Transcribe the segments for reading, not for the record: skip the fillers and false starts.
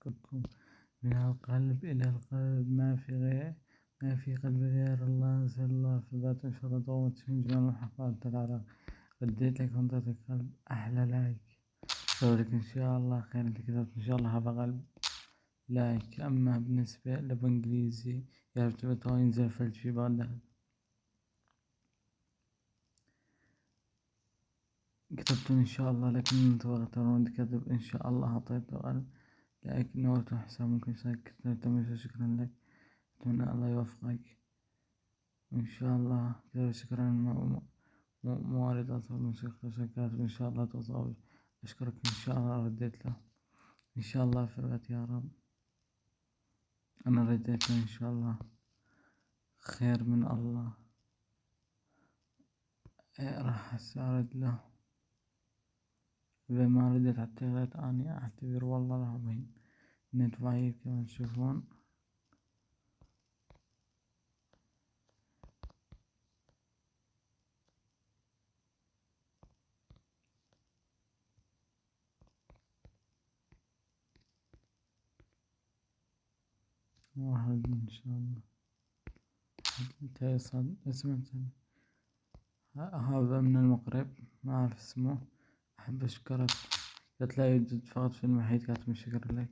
أشكركم من القلب إلى القلب، ما في قلبي غير الله، أسأل الله الثبات إن شاء الله دوامة من جميع محافظات العراق. رديت لك وانطيتك قلب أحلى لايك، سوالك إن شاء الله خير. أنت كتبت إن شاء الله هذا قلب لايك. أما بالنسبة لبإنجليزي يرتبط وينزل فلج في بغداد، كتبت إن شاء الله لكن تغترون كتب إن شاء الله أعطيته قلب لايك. نورت حساب ممكن كتبت شكرا لك، أتمنى الله يوفقك إن شاء الله. كتبت شكرا موارد موسيقى شكات إن شاء الله تصاوب. أشكرك إن شاء الله، رديت له إن شاء الله ثبات يا رب. أنا رديت له إن شاء الله خير من الله. راح أساعد له، إذا ما رديت على التغييرات أني أعتذر والله العظيم. نت ضعيف كما تشوفون. واحد إن شاء الله تيصل اسمه هذا من المغرب، ما أعرف اسمه. أحب أشكرك. قلت لا يوجد فقط في المحيط، كاتب شكرا لك.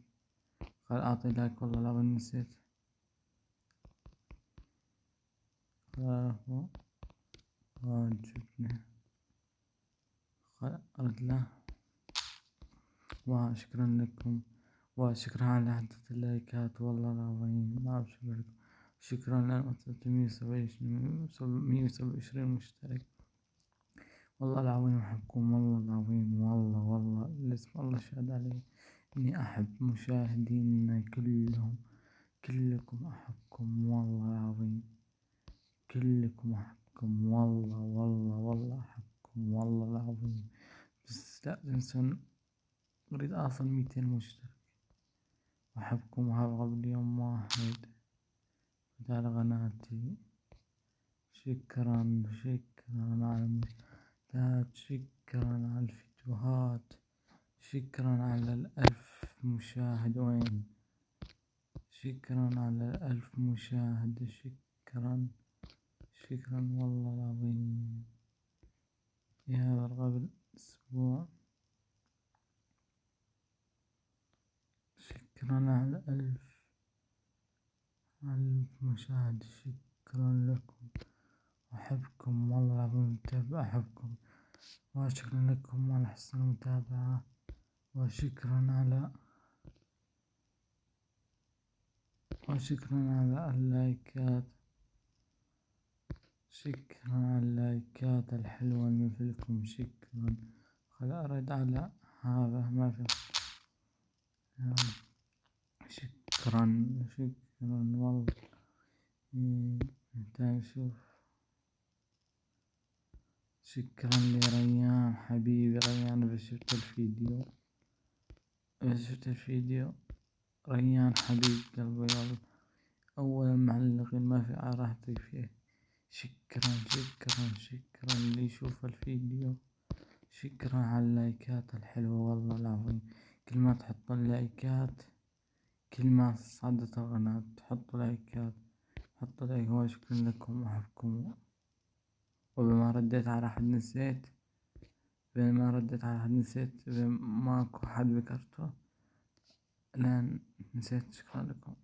قال أعطي لك والله العظيم نسيت. واجبني. قال أرد له وشكرا لكم، وشكرا على عدة اللايكات والله العظيم ما أعرف شو لكم. شكرا لأن وصلت 127 مشترك. والله العظيم أحبكم، والله العظيم، والله الاسم الله شهد علي إني أحب مشاهدينا كلكم أحبكم والله العظيم، كلكم أحبكم والله أحبكم والله العظيم. بس لا تنسون أريد أصل 200 مشترك. أحبكم هذا قبل يوم واحد على قناتي. شكرا على المشاهدات، شكرا على الفيديوهات، شكرا على 1000 مشاهد. وين شكرا على 1000 مشاهد. شكرا والله العظيم. هذا قبل أسبوع. شكرا على 1000 مشاهد. شكرا لكم، أحبكم والله العظيم. متابع أحبكم، وشكرا لكم على حسن المتابعة، وشكرا على اللايكات. شكرا على اللايكات الحلوة مثلكم. شكرا. خل أرد على هذا ما في. شكرا والله. شوف. شكرا لريان حبيبي ريان. بس شفت الفيديو ريان حبيب قلبي والله. أول معلقين ما في راحتي فيه. شكرا اللي يشوف الفيديو. شكرا على اللايكات الحلوة والله العظيم. كل ما تحط اللايكات كل ما صعدت القناة تحطوا لايكات. حطوا لايك. وشكرا لكم، أحبكم. وبما رديت على أحد نسيت، ماكو حد ذكرته لأن نسيت. شكرا لكم.